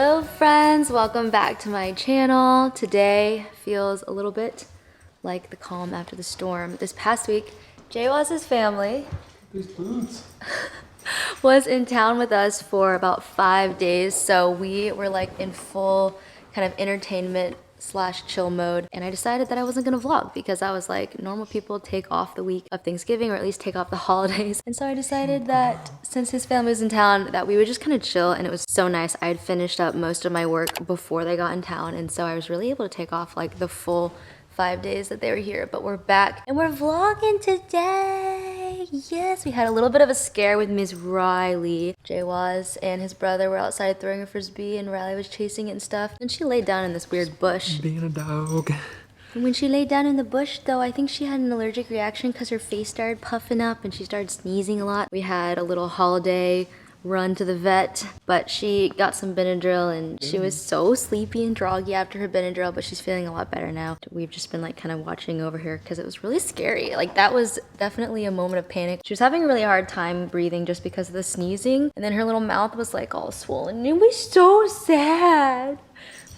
Hello friends, welcome back to my channel. Today feels a little bit like the calm after the storm. This past week, Jaywaz's family was in town with us for about 5 days, so we were like in full kind of entertainment slash chill mode, and I decided that I wasn't gonna vlog because I was like, normal people take off the week of Thanksgiving or at least take off the holidays, and so I decided that since his family was in town that we would just kind of chill, and it was so nice. I had finished up most of my work before they got in town, and so I was really able to take off like the full 5 days that they were here. But we're back and we're vlogging today. Yes, we had a little bit of a scare with Miss Riley. Jaywaz and his brother were outside throwing a frisbee and Riley was chasing it and stuff, and she laid down in this weird bush. Being a dog. And when she laid down in the bush though, I think she had an allergic reaction because her face started puffing up and she started sneezing a lot. We had a little holiday run to the vet, but she got some Benadryl and she was so sleepy and groggy after her Benadryl, but she's feeling a lot better now. We've just been like kind of watching over here because it was really scary. Like that was definitely a moment of panic. She was having a really hard time breathing just because of the sneezing, and then her little mouth was like all swollen and it was so sad.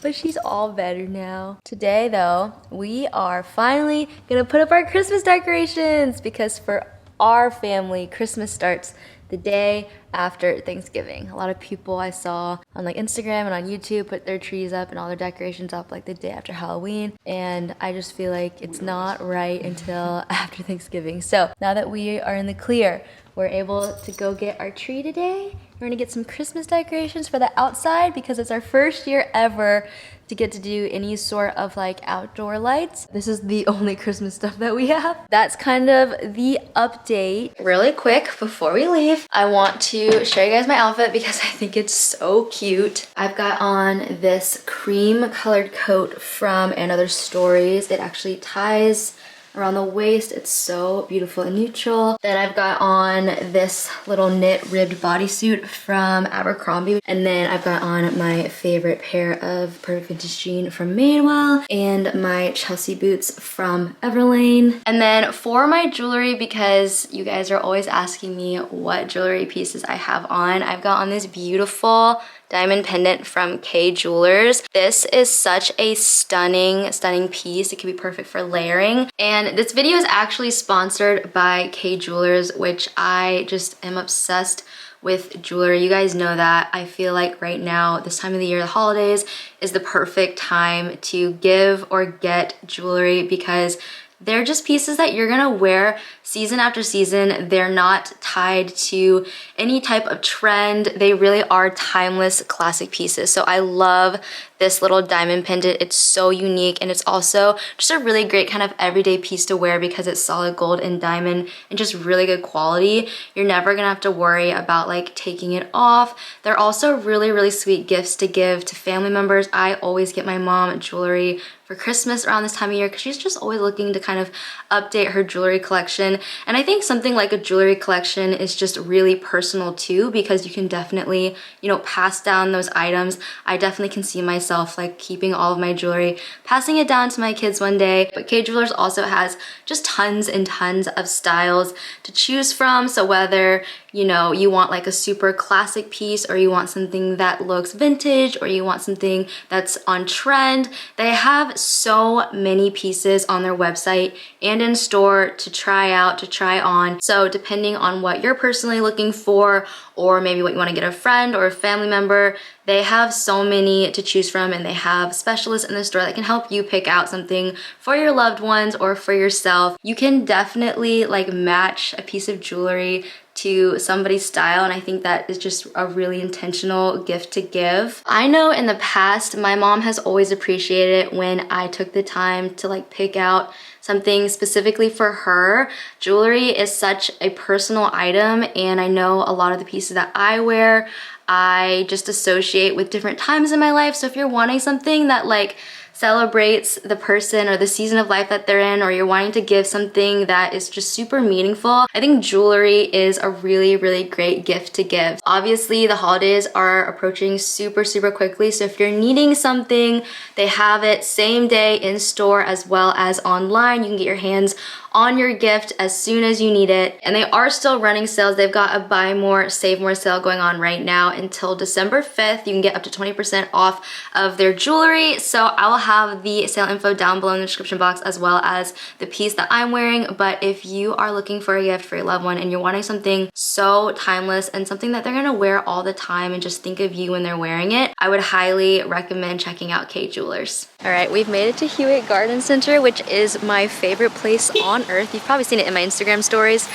But she's all better now. Today though, we are finally gonna put up our Christmas decorations because for our family, Christmas starts the day after Thanksgiving. A lot of people I saw on like Instagram and on YouTube put their trees up and all their decorations up like the day after Halloween, and I just feel like it's not right until after Thanksgiving. So now that we are in the clear, we're able to go get our tree today. We're gonna get some Christmas decorations for the outside because it's our first year ever to get to do any sort of like outdoor lights. This is the only Christmas stuff that we have. That's kind of the update. Really quick before we leave, I want to show you guys my outfit because I think it's so cute. I've got on this cream colored coat from And Other Stories. It actually ties around the waist. It's so beautiful and neutral. Then I've got on this little knit ribbed bodysuit from Abercrombie. And then I've got on my favorite pair of Perfect Vintage Jean from Madewell and my Chelsea boots from Everlane. And then for my jewelry, because you guys are always asking me what jewelry pieces I have on, I've got on this beautiful diamond pendant from Kay Jewelers. This is such a stunning piece. It could be perfect for layering. And this video is actually sponsored by Kay Jewelers, which I just am obsessed with jewelry. You guys know that. I feel like right now, this time of the year, the holidays, is the perfect time to give or get jewelry because they're just pieces that you're gonna wear season after season. They're not tied to any type of trend. They really are timeless classic pieces. So I love this little diamond pendant. It's so unique, and it's also just a really great kind of everyday piece to wear because it's solid gold and diamond and just really good quality. You're never gonna have to worry about like taking it off. They're also really sweet gifts to give to family members. I always get my mom jewelry for Christmas around this time of year because she's just always looking to kind of update her jewelry collection. And I think something like a jewelry collection is just really personal too, because you can definitely, you know, pass down those items. I definitely can see myself like keeping all of my jewelry, passing it down to my kids one day. But Kay Jewelers also has just tons and tons of styles to choose from. So whether, you know, you want like a super classic piece, or you want something that looks vintage, or you want something that's on trend, they have so many pieces on their website and in store to try out, to try on. So depending on what you're personally looking for, or maybe what you want to get a friend or a family member, they have so many to choose from, and they have specialists in the store that can help you pick out something for your loved ones or for yourself. You can definitely like match a piece of jewelry to somebody's style, and I think that is just a really intentional gift to give. I know in the past my mom has always appreciated it when I took the time to like pick out something specifically for her. Jewelry is such a personal item, and I know a lot of the pieces that I wear I just associate with different times in my life. So if you're wanting something that like celebrates the person or the season of life that they're in, or you're wanting to give something that is just super meaningful, I think jewelry is a really great gift to give. Obviously, the holidays are approaching super quickly, so if you're needing something, they have it same day in store as well as online. You can get your hands on your gift as soon as you need it. And they are still running sales. They've got a buy more, save more sale going on right now until December 5th. You can get up to 20% off of their jewelry. So I will have the sale info down below in the description box as well as the piece that I'm wearing. But if you are looking for a gift for your loved one and you're wanting something so timeless and something that they're gonna wear all the time and just think of you when they're wearing it, I would highly recommend checking out Kay Jewelers. All right, we've made it to Hewitt Garden Center, which is my favorite place on earth. You've probably seen it in my Instagram stories,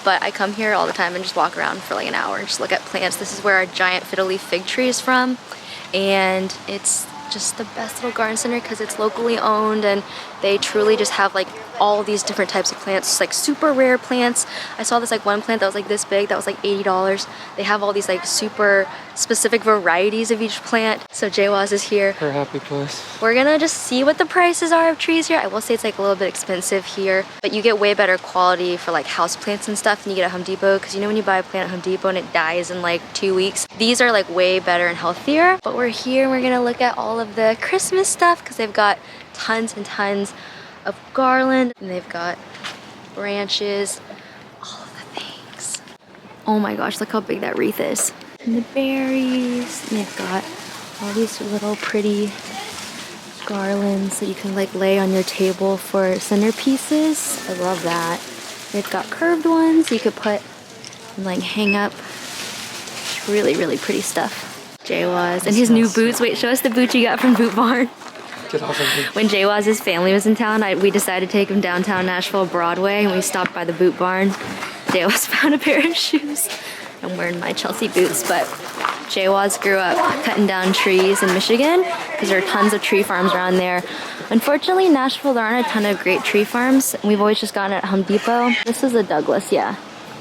but I come here all the time and just walk around for like an hour and just look at plants. This is where our giant fiddle leaf fig tree is from, and it's just the best little garden center because it's locally owned and they truly just have like all these different types of plants, just like super rare plants. I saw this like one plant that was like this big that was like $80. They have all these like super specific varieties of each plant. So Jaywaz is here. Her happy place. We're gonna just see what the prices are of trees here. I will say it's like a little bit expensive here, but you get way better quality for like house plants and stuff than you get at Home Depot, because you know when you buy a plant at Home Depot and it dies in like 2 weeks, these are like way better and healthier. But we're here and we're gonna look at all of the Christmas stuff because they've got tons and tons of garland, and they've got branches, all of the things. Oh my gosh, look how big that wreath is. And the berries, and they've got all these little pretty garlands that you can like lay on your table for centerpieces. I love that. They've got curved ones you could put and like hang up. It's really, really pretty stuff. Jaywaz and his new boots. Wait, show us the boots you got from Boot Barn. When Jaywaz's family was in town, we decided to take him downtown Nashville Broadway, and we stopped by the Boot Barn. Jaywaz found a pair of shoes. I'm wearing my Chelsea boots, but Jaywaz grew up cutting down trees in Michigan because there are tons of tree farms around there. Unfortunately, in Nashville, there aren't a ton of great tree farms. We've always just gotten it at Home Depot. This is a Douglas, yeah.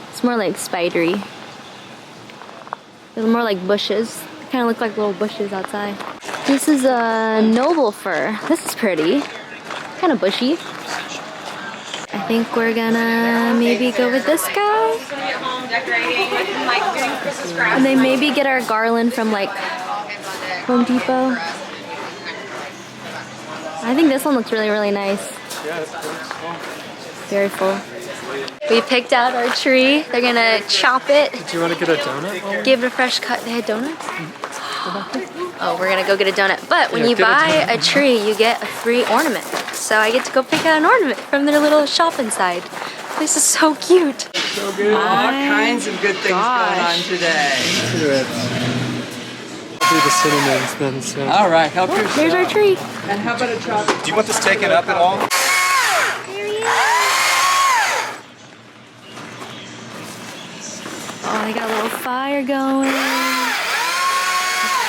It's more like spidery. They're more like bushes. They kind of look like little bushes outside. This is a noble fir. This is pretty. Kind of bushy. I think we're gonna maybe go with this guy. And then maybe get our garland from like Home Depot. I think this one looks really, really nice. Very full. We picked out our tree. They're gonna chop it. Did you want to get a donut? Give it a fresh cut. They had donuts? Oh, we're gonna go get a donut. But when you buy a tree, you get a free ornament. So I get to go pick out an ornament from their little shop inside. This is so cute. So good. All kinds of good things going on today. Do the cinnamons then. So. All right, help yourself. There's our tree. And how about a chocolate? Do you want this taken up at all? There he is. Oh, they got a little fire going.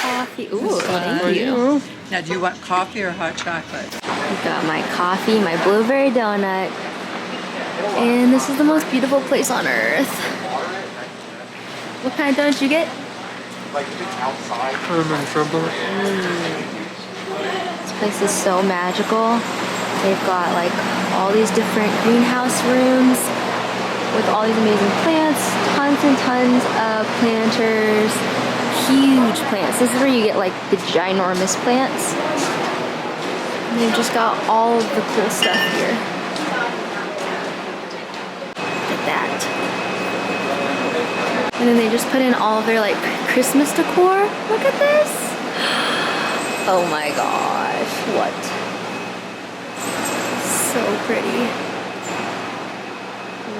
Coffee. Ooh, thank you. Now, do you want coffee or hot chocolate? I got my coffee, my blueberry donut. And this is the most beautiful place on earth. What kind of donut did you get? Like outside. Herman Trouble. This place is so magical. They've got like all these different greenhouse rooms with all these amazing plants, tons and tons of planters, huge plants. This is where you get like the ginormous plants. And they've just got all of the cool stuff here. Look at that. And then they just put in all of their like Christmas decor. Look at this. Oh my gosh, what? So pretty.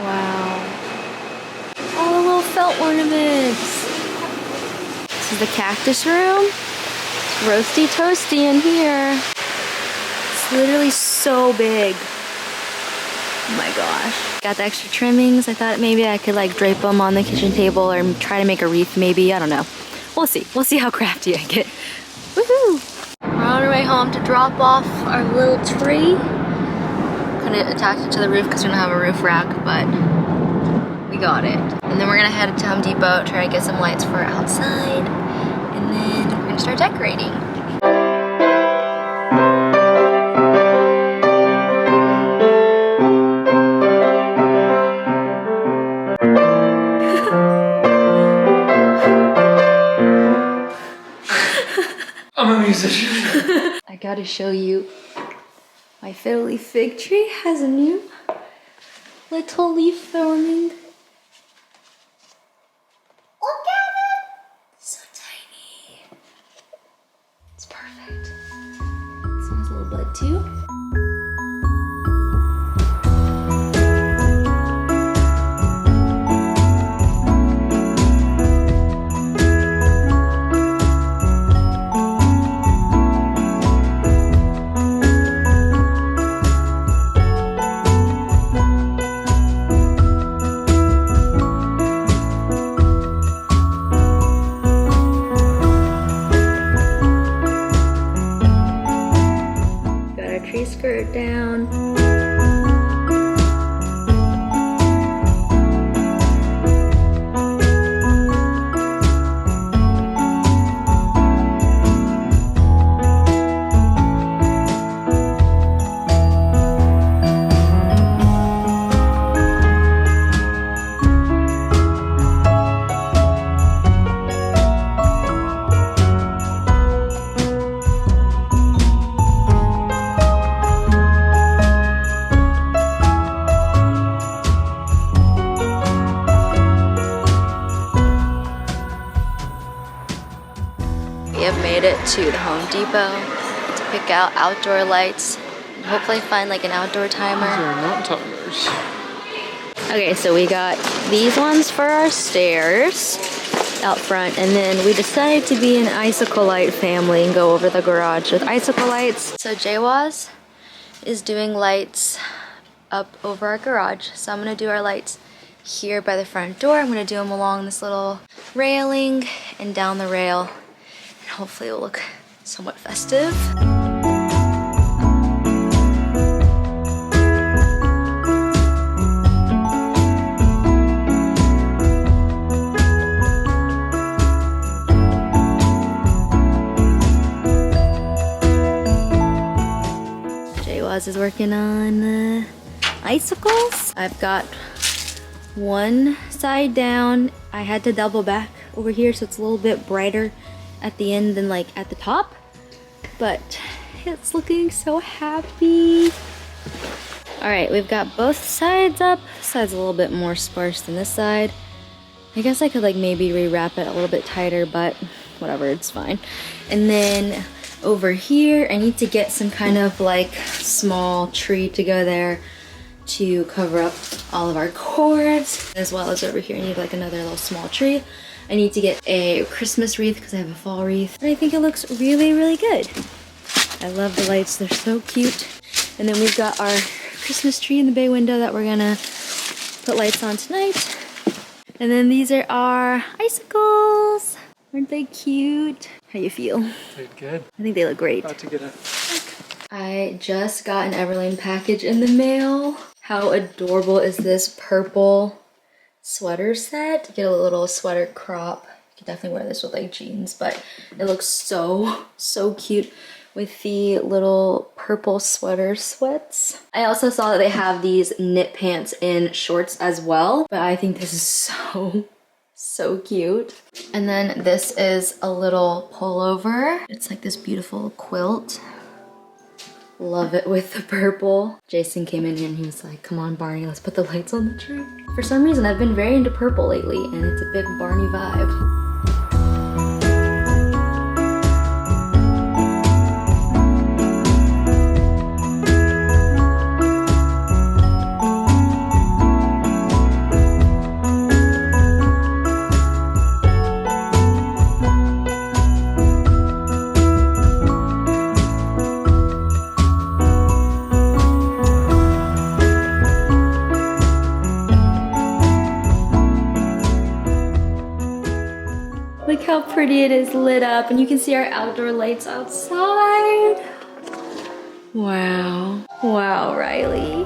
Wow. All the little felt ornaments. This is the cactus room. It's roasty toasty in here. It's literally so big. Oh my gosh. Got the extra trimmings. I thought maybe I could like drape them on the kitchen table or try to make a wreath maybe. I don't know. We'll see. We'll see how crafty I get. Woohoo! We're on our way home to drop off our little tree. Couldn't attach it to the roof because we don't have a roof rack, but we got it. And then we're gonna head to Home Depot, try to get some lights for outside, and then we're gonna start decorating. I'm a musician. I gotta show you. My fiddly fig tree has a new little leaf forming. Look at it! So tiny. It's perfect. Smells a little blood too. Tree skirt down. We have made it to the Home Depot to pick out outdoor lights and hopefully find like an outdoor timer. These are not timers. Okay, so we got these ones for our stairs out front, and then we decided to be an icicle light family and go over the garage with icicle lights. So Jaywaz is doing lights up over our garage. So I'm gonna do our lights here by the front door. I'm gonna do them along this little railing and down the rail. And hopefully it will look somewhat festive. Jaywaz is working on icicles. I've got one side down. I had to double back over here so it's a little bit brighter at the end than like at the top, but it's looking so happy. All right, we've got both sides up. This side's a little bit more sparse than this side. I guess I could like maybe rewrap it a little bit tighter, but whatever, it's fine. And then over here, I need to get some kind of like small tree to go there to cover up all of our cords, as well as over here I need like another little small tree. I need to get a Christmas wreath because I have a fall wreath. And I think it looks really, really good. I love the lights, they're so cute. And then we've got our Christmas tree in the bay window that we're gonna put lights on tonight. And then these are our icicles. Aren't they cute? How you feel? They're good. I think they look great. About to get a... I just got an Everlane package in the mail. How adorable is this purple sweater set? Get a little sweater crop. You could definitely wear this with like jeans, but it looks so cute with the little purple sweater sweats. I also saw that they have these knit pants in shorts as well, but I think this is so cute. And then this is a little pullover. It's like this beautiful quilt. Love it with the purple. Jason came in here and he was like, come on Barney, let's put the lights on the tree. For some reason, I've been very into purple lately and it's a big Barney vibe. Look how pretty it is lit up, and you can see our outdoor lights outside. Wow. Wow, Riley.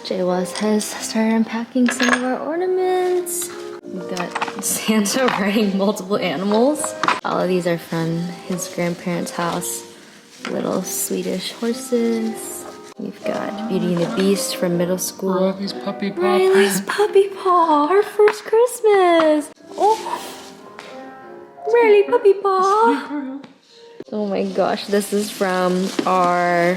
Jaywas has started unpacking some of our ornaments. We've got Santa riding multiple animals. All of these are from his grandparents' house. Little Swedish horses. We've got Beauty and the Beast from middle school. All these puppy paw Riley's puppy paw, our first Christmas. Oh, Riley puppy paw. Oh my gosh, this is from our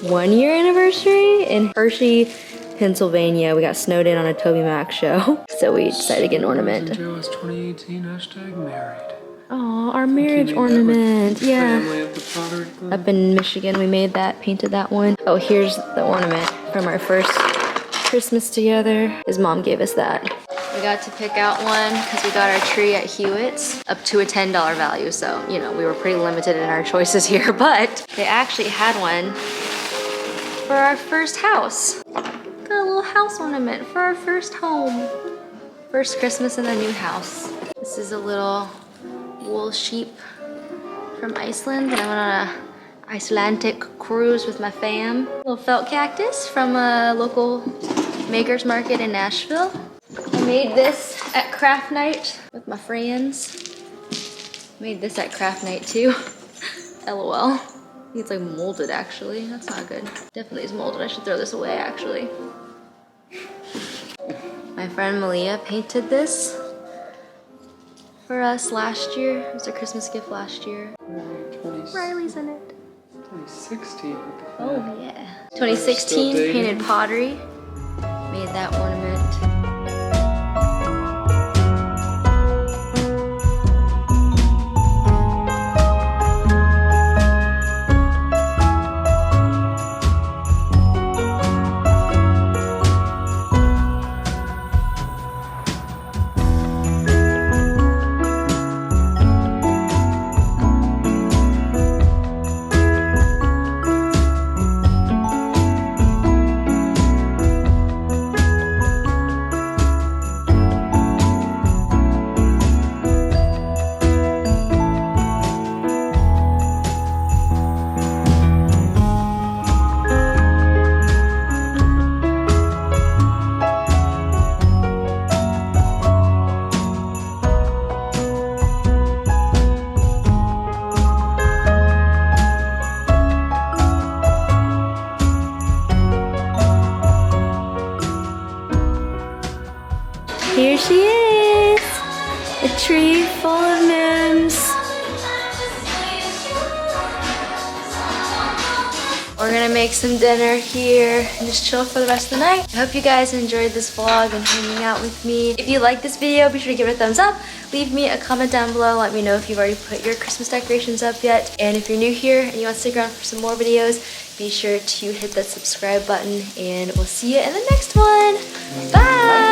1-year anniversary in Hershey, Pennsylvania. We got snowed in on a Toby Mac show, so we decided to get an ornament. Joe's 2018 #married. Oh, our marriage ornament, yeah. Family of the Pottery Club. Up in Michigan, we made that, painted that one. Oh, here's the ornament from our first Christmas together. His mom gave us that. We got to pick out one because we got our tree at Hewitt's up to a $10 value. So, you know, we were pretty limited in our choices here, but they actually had one for our first house. Got a little house ornament for our first home. First Christmas in the new house. This is a little wool sheep from Iceland, and I went on a Icelandic cruise with my fam. Little felt cactus from a local maker's market in Nashville. I made this at craft night with my friends. Made this at craft night too. LOL. I think it's like molded actually. That's not good. Definitely is molded. I should throw this away actually. My friend Malia painted this for us last year. It was a Christmas gift last year. Riley's in it. 2016. Oh yeah. 2016 painted pottery. Made that ornament. Here she is, a tree full of gnomes. We're gonna make some dinner here and just chill for the rest of the night. I hope you guys enjoyed this vlog and hanging out with me. If you like this video, be sure to give it a thumbs up. Leave me a comment down below. Let me know if you've already put your Christmas decorations up yet. And if you're new here and you want to stick around for some more videos, be sure to hit that subscribe button and we'll see you in the next one. Bye!